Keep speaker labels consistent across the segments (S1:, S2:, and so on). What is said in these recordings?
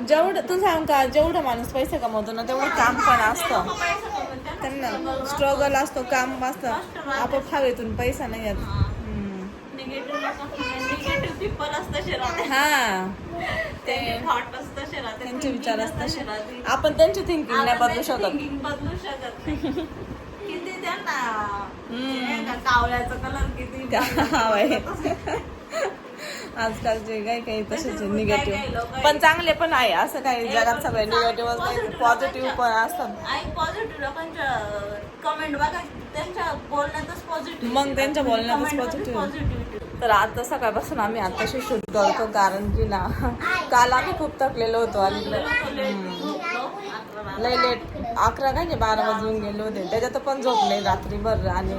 S1: जेवढं तू सांग का, जेवढं माणूस पैसे कमवतो ना तेवढं काम पण असतं त्यांना, स्ट्रगल असतो, काम असतं. आपण हवेतून पैसा नाही येत.
S2: निगेटिव्ह पीपल असतं
S1: हा, ते
S2: थॉट असतं शहरात,
S1: त्यांचे विचार असतात. आपण त्यांची थिंकिंग नाही बदलू शकत.
S2: बदलू शकत नाही. किती त्यांना कावळ्याचा कलर किती
S1: आजकालचे काही तसेच निगेटिव्ह, पण चांगले पण आहे. असं काही जगात सगळे निगेटिव्ह नाही, पॉझिटिव्ह पण असतात.
S2: आणि पॉझिटिव्ह लोकांच्या कमेंट बघा, त्यांच्या बोलण्यातच पॉझिटिव्ह,
S1: मग त्यांच्या बोलण्यातच पॉझिटिव्ह. तर आता सकाळपासून आम्ही आताशी शूट करतो, कारण की ना काल आम्ही खूप थकलेलो होतो आणि लय लेट 11 काय 12 वाजून गेले होते. त्याच्यात पण झोप नाही रात्रीभर आणि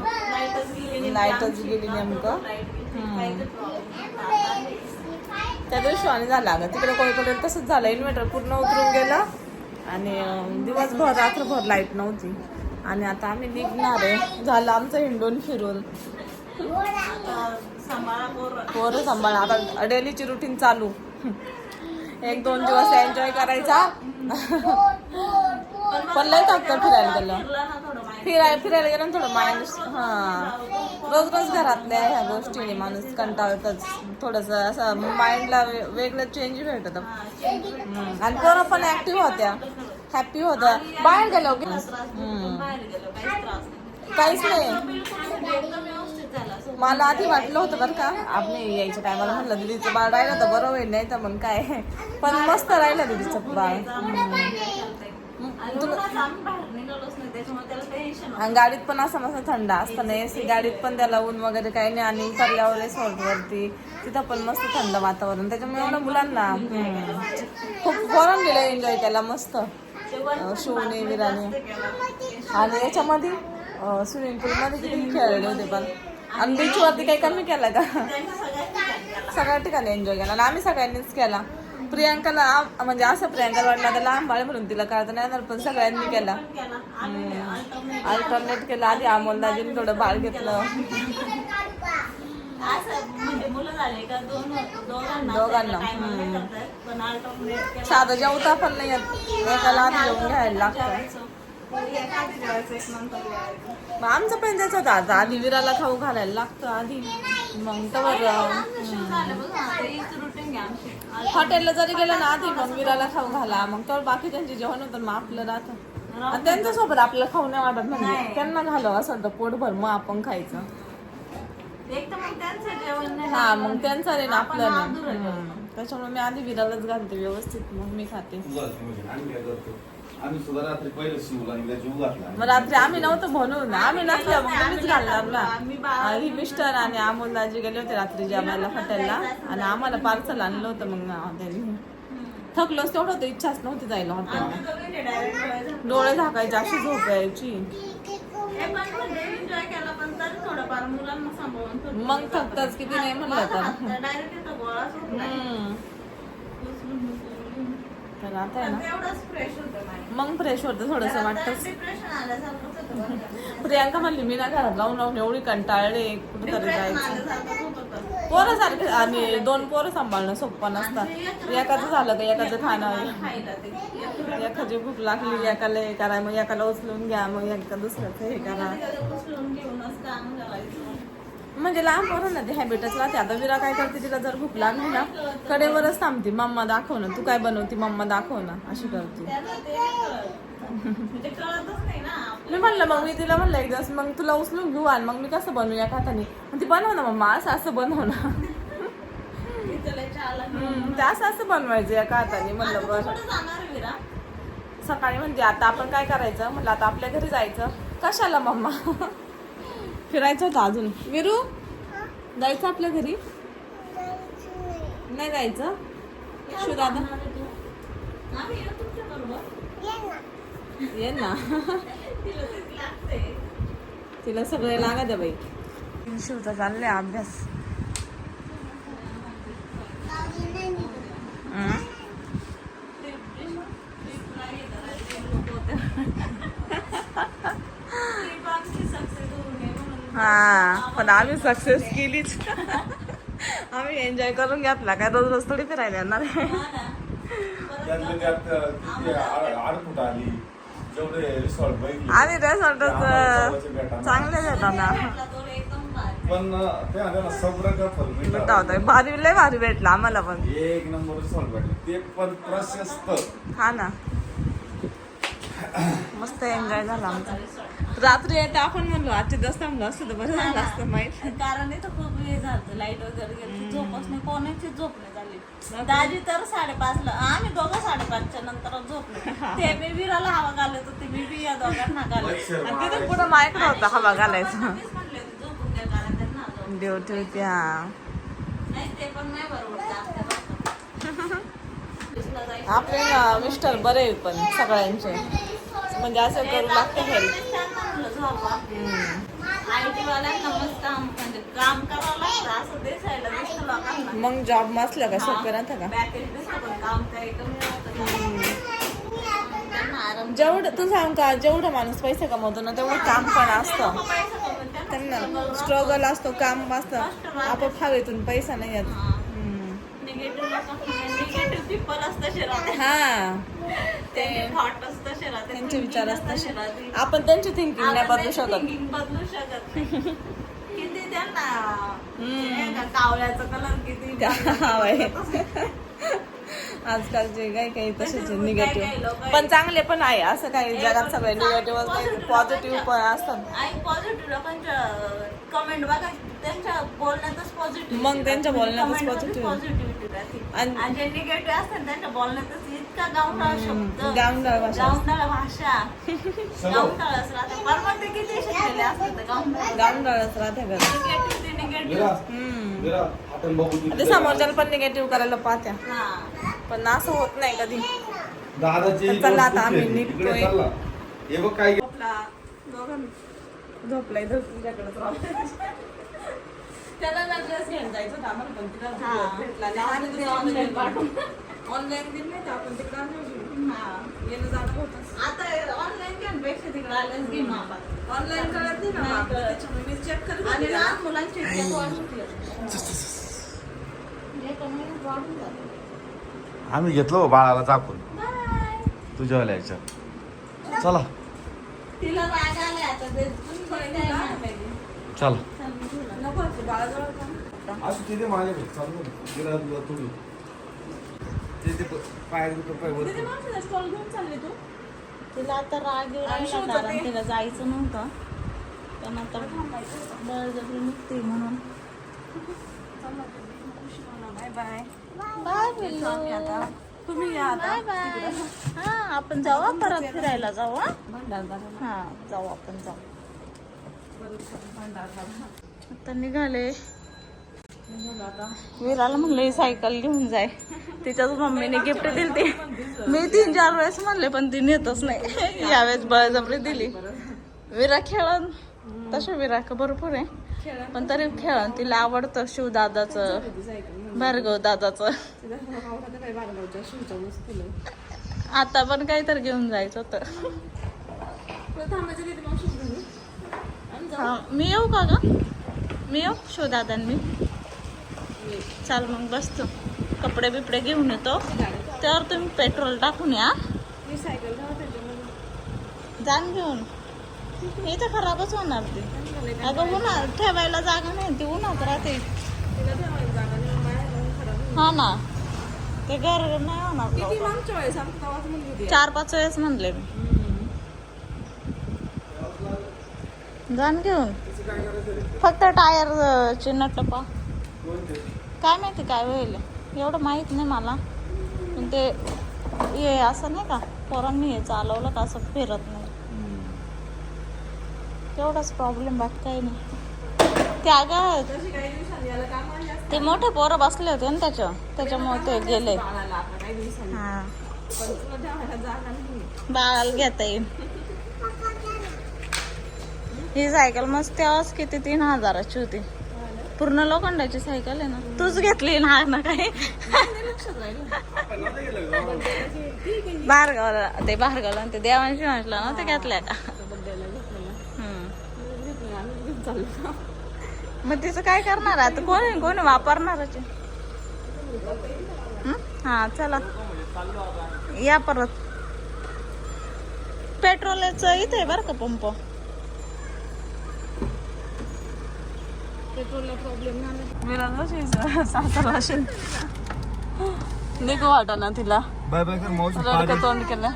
S1: लाईटच गेली नेमकं. त्या दिवशी आणि झालं अगं तिकडे कोणीकडे तसंच झालं, इन्व्हर्टर पूर्ण उतरून गेलं आणि दिवसभर रात्रभर लाईट नव्हती. आणि आता आम्ही निघणार आहे, झालं आमचं हिंडून फिरून. पोरं सांभाळा, आता डेलीची रुटीन चालू. 1-2 दिवस एन्जॉय करायचा. पण लय थकतं फिरायला गेलं, फिरायला गेलं थोडं माइंड. रोज घरातल्या ह्या गोष्टीने माणूस कंटाळतच. थोडंसं असं माइंडला वेगळं चेंज भेटत. आणि पोरं पण ऍक्टिव्ह होत्या, हॅप्पी होत्या. बाहेर गेलो की काहीच नाही. मला आधी वाटलं होतं बरं का, आपण यायच्या टायमाला म्हणलं दीदीचं बाळ राहिलं तर बरं होईल, नाही तर मग काय. पण मस्त राहिलं दीदीचं बाळ. आणि गाडीत पण असं मस्त थंड असतं ना, एसी गाडीत पण त्याला ऊन वगैरे काही नाही. आणि उतरल्यावर रिसॉर्ट वरती तिथं पण मस्त थंड वातावरण, त्याच्यामुळे एवढं मुलांना खूप फॉरम गेलं एन्जॉय केला मस्त शिवने विराने. आणि याच्यामध्ये स्विमिंग पूल मध्ये किती खेळले होते पण. आणि बीच वरती काही कमी केला का, सगळ्या ठिकाणी एन्जॉय केला. आणि आम्ही सगळ्यांनीच केला. प्रियांकाला म्हणजे असं प्रियांकाला वाटलं तर लहान बाळ म्हणून तिला कळतं नाही, पण सगळ्यांनी केला, अल्टरनेट केला. आधी अमोलदाजीने थोडं बाळ घेतलं, दोघांना. साधं जेवता पण नाही येत, एकाला आधी जेवून घ्यायला लागतं. आमचं पण त्याच होतं, आता आधी विराला खाऊ घालायला लागतं आधी, मग तर हॉटेलला जरी गेलं ना आधी मग विराला खाऊ घाला, मग तर बाकी त्यांचे जेवण होतं, मग आपलं राहतं. आणि त्यांच्यासोबत आपल्याला खाऊ नाही वाटत, म्हणजे त्यांना घालावं असं वाटतं पोटभर, मग आपण खायचं. हा, मग त्यांचं रे ना आपलं नाही. त्याच्यामुळे मी आधी विरालाच घालते व्यवस्थित, मग मी खाते. मग रात्री आम्ही नव्हतं म्हणून, आम्ही नसल्या मग तुम्हीच घालणार ना. ही मिस्टर आणि अमोलदाजी गेले होते रात्री जेवायला हॉटेलला, आणि आम्हाला पार्सल आणलं होतं. मग त्यांनी थकलोच तेवढं होतं, इच्छाच नव्हती जायला हॉटेलला. डोळे झाकायचे, अशी झोप यायची. मग थकतच किती नाही म्हणलं तर. तर आता आहे ना मग फ्रेश होतं, थोडंसं वाटतंच. प्रियांका म्हणली मी ना घरात राहून एवढी कंटाळले, कुठेतरी जायचं. पोरं सारखे, आणि 2 पोरं सांभाळणं सोपं नसतं. एकाचं झालं का एकाचं खाणं, एखादी भूक लागली एकाला हे करा, मग एकाला उचलून घ्या, मग एका दुसऱ्याचं हे करा. म्हणजे लहान पोरांना ते हॅबिटच राहते. आता विरा काय करते, तिला जर भूक लागली ना कडेवरच थांबते, मम्मा दाखव ना, तू काय बनवते मम्मा दाखव ना, अशी करते. मी म्हणलं, मग मी तिला म्हणलं एक दिवस, मग तुला उचलून घेऊ आणि मग मी कसं बनवू एका हाताने. ती बनव ना मम्मा, असं बनव ना. ते असं बनवायचं एका हाताने. म्हणलं बरं. सकाळी म्हणजे आता आपण काय करायचं, म्हणलं आता आपल्या घरी जायचं. कशाला मम्मा, फिरायचं होतं अजून. विरू जायचं आपल्या घरी, नाही जायचं शू दादा, ये ना. तिला सगळे लागत आहे बाई. शिवचा चाललंय अभ्यास. हा, पण आम्ही सक्सेस केलीच. आम्ही एन्जॉय करून घेतला, काय रोज रोज थोडी फिरायला येणार आहे.
S3: त्यातल्या त्यात किती आडफूट आली जेवढे रिसॉर्ट बघितले
S1: आणि रिसॉर्टच चांगले देतात ना.
S2: भेटला तो एकदम भारी.
S3: पण ते आता ना सगळं का फरक
S1: भेटला होता भारी, लय भारी भेटला आम्हाला पण.
S3: एक नंबर रिसॉर्ट भेटले ते पण प्रशस्त.
S1: हा ना, मस्त एन्जॉय झाला आमचा. रात्री येते आपण म्हणलो आजचे दिवस थांबलो असतं तर बरं झालं असतं माहित.
S2: कारण इथं खूप वेळ झालं, लाईट वगैरे गेली, झोपच नाही, कोणाची झोप नाही झाली. दाजी तर 5:30ला, आम्ही दोघं 5:30च्या नंतर झोपलो. ते मी विराला हवा घालत होती, मी बी या दोघांना घालत.
S1: आणि तिथे पुढं माईक नव्हता हवा घालायचं.
S2: मीच म्हणले होते झोपून द्या, कारण त्यांना झोप.
S1: ड्युटी होती. हा,
S2: नाही ते पण नाही बरोबर जास्त. ऑफिसला जायचं.
S1: आपले ना मिस्टर बरे आहेत पण सगळ्यांचे, म्हणजे असं करू लागतं हेल्प.
S2: IT वाल्यांना मस्त म्हणजे काम करावं लागतं, असं दिसायला दिसतं लोकांना.
S1: मग जॉब मसला का सोपे राहतं का?
S2: पॅकेज दिसतं पण काम काही कमी होतं. त्यांना आराम
S1: जेवढं तू सांग का, जेवढं माणूस पैसे कमवतो ना तेवढं काम पण असतं
S2: पैसा कमवून
S1: त्यांना.
S2: त्यांना
S1: स्ट्रगल असतो, काम असतं. आपण हवेतून पैसा नाही येत.
S2: निगेटिव्ह निगेटिव्ह पीपल असतं शहरात.
S1: हा,
S2: ते थॉट असतं शहरात.
S1: त्यांचे विचार असतात. आपण त्यांची थिंकिंग नाही बदलू शकत.
S2: थिंकिंग बदलू शकत नाही. किती त्यांना कावळ्याचा कलर किती
S1: आजकालचे काही तसेच निगेटिव्ह पण चांगले पण आहे. असं काही जगात सगळे निगेटिव्ह नाही, पॉझिटिव्ह पण असतात.
S2: आणि पॉझिटिव्ह लोकांच्या कमेंट बघा, त्यांच्या बोलण्यातच पॉझिटिव्ह.
S1: मग त्यांच्या बोलण्यातच positive.
S2: पॉझिटिव्हिटी राहते.
S1: आणि-
S2: आणि जे निगेटिव्ह असतात त्यांच्या बोलण्यातच इतका गावंढळ शब्द,
S1: गावंढळ भाषा.
S2: गावंढळ भाषा, गावंढळच राहते. बरोबर ते किती शिकलेले असतात ते गावंढळ.
S1: गावंढळच राहते घरात.
S2: निगेटिव्ह ते निगेटिव्ह.
S3: आपण बघू
S1: ते समोरच्याला पण निगेटिव्ह करायला पाहत्या,
S2: हा.
S1: पण असं होत नाही कधी.
S3: दादाची
S1: तर चला आता आम्ही
S3: इकडे
S1: निघतोय.
S3: चालला. हे बघ काय
S1: झोपलाय तुझ्याकडेच त्याला ना ड्रेस घ्यायला जायचं होतं आम्हाला, पण तिला
S2: हा.
S1: भेटला नाही. आणि ते
S2: ऑनलाईन पाठवून.
S1: ऑनलाईन दिलं नाही तर आपण तिकडे
S2: हा.
S1: येणं जाणं होतं.
S2: आता ऑनलाईन घेण्यापेक्षा तिकडे आल्याच घेऊन आपण.
S1: ऑनलाईन कळत नाही ना
S2: नाही
S1: मग.
S2: कळत.
S1: त्याच्यामुळे मी चेक करत
S2: आणि
S1: होते.
S2: लहान मुलांचे इतके पोर सुटले. हे कमी वाढून जातं.
S3: आम्ही घेतलो बाळाला चाकून
S2: बाय.
S3: तुझ्या याच्या. चला
S2: तिला राग आले आता ते तुम्ही काय नाही पाहिजे.
S3: चला.
S2: चल मी ठेवलं.
S1: नको ते बाळाजवळ का?
S3: असं तिथे माझ्या चालू गिरा तुम्ही ते पाय
S1: तिथे माणसाला स्टॉल घेऊन चालले तू.
S2: तिला आता राग येऊ
S1: आणि
S2: राहिला
S1: शिवचं
S2: कारण
S1: ते-
S2: तिला जायचं नव्हतं, पण आता बळजबरी निघते म्हणून.
S1: Bye bye.
S2: बाय पिल्लू.
S1: आता तुम्ही या आता.
S2: Bye bye. हा आपण जाऊ हा, परत फिरायला जाऊ हा.
S1: भंडारदरा.
S2: हा जाऊ आपण जाऊ.
S1: भंडारदरा.
S2: आता निघाले.
S1: झालं आता.
S2: विराला म्हणलं ही सायकल घेऊन जाय, तिच्याच मम्मीने गिफ्ट दिली ती. मी 3-4 वेळेस म्हणले पण ती नेतच नाही. यावेळेस बळजबरी दिली. विरा खेळण तसे विरा भरपूर आहे, पण तरी खेळण तिला आवडतं. शिवदादाचं, भार्गव दादाचं. आता पण काहीतरी घेऊन जायचं होतं. हा मी येऊ का ग? मी येऊ शिवदादा मी. चाल मग बसतो, कपडे बिपडे घेऊन येतो, त्यावर तुम्ही पेट्रोल टाकून या. जाण घेऊन. इथं खराबच होणार ती. अगं उन्हात ठेवायला जागा नाही, ती उन्हात राहते. हा ना, ते घर नाही होणार. 4-5 वेळेस म्हणले मी. जाण घेऊन. फक्त टायरचे नट पा. काय माहिती काय होईल, एवढं माहित नाही मला. पण ते हे असं नाही का, पोरांनी हे चालवलं का असं फिरत नाही, तेवढाच प्रॉब्लेम, बाकी काही नाही. ते अगं ते मोठे पोरं बसले होते ना त्याच्यामुळे ते गेले. हा बाळाला घेता येईल. ही सायकल मस्त तेव्हाच किती 3000ची होती. पूर्ण लोखंडाची सायकल आहे ना. तूच घेतली ना काही. बाहेरगावला ते देवांशी म्हटलं ना, ते घेतल्या का? मग तिचं काय करणार आता? कोणी वापरणारच. हा चला. या परत पेट्रोलचं इथे आहे बरं का पंप.
S1: पेट्रोलला प्रॉब्लेम नाही विराज सासर असेल निघू वाटा ना तिला
S3: बाय बाय कर मावशी
S1: रडकं तोंड केलं.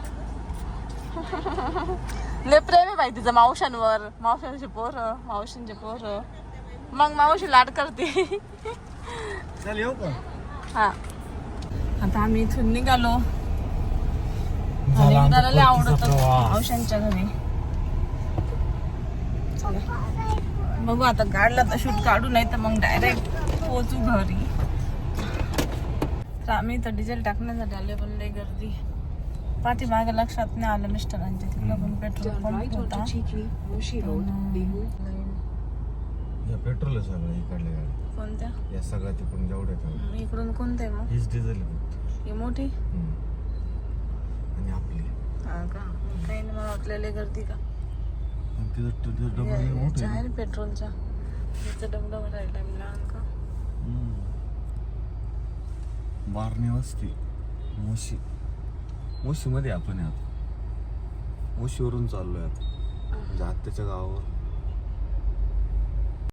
S1: लय प्रेम आहे बाई तिचं मावशांवर. मावशांचे पोरं मावशींचे पोरं मग मावशी लाड करते.
S3: चल येऊ का?
S1: हा आता आम्ही इथून निघालो आणि विराला लय आवडत मावशांच्या घरी. चला. बघू आता काढला तर शूट काढू नाही तर मग डायरेक्ट पोहोचू घरी. तर आम्ही तर डिझेल टाकण्यासाठी आले पण लय गर्दी. पाठीमागे लक्षात नाही आलं मिस्टरांच्या तिकडं पण पेट्रोल पंप होता.
S3: या पेट्रोल सगळं इकडले गाडी
S1: कोणत्या
S3: या सगळ्या तिकडून जेवढे
S1: इकडून कोणते आहे मग
S3: हीच डिझेल
S1: ही मोठी
S3: आणि आपली
S1: हा का काही नाही मला वाटलेली गर्दी का
S3: तिथं डबल मोठं
S1: आहे ना पेट्रोलचा त्याचा डबडा भरायला टाइम लहान का
S3: बारणी वस्ती मोशी मध्ये आपण आता मोशीवरून चाललोय आता म्हणजे आत्याच्या गावावर.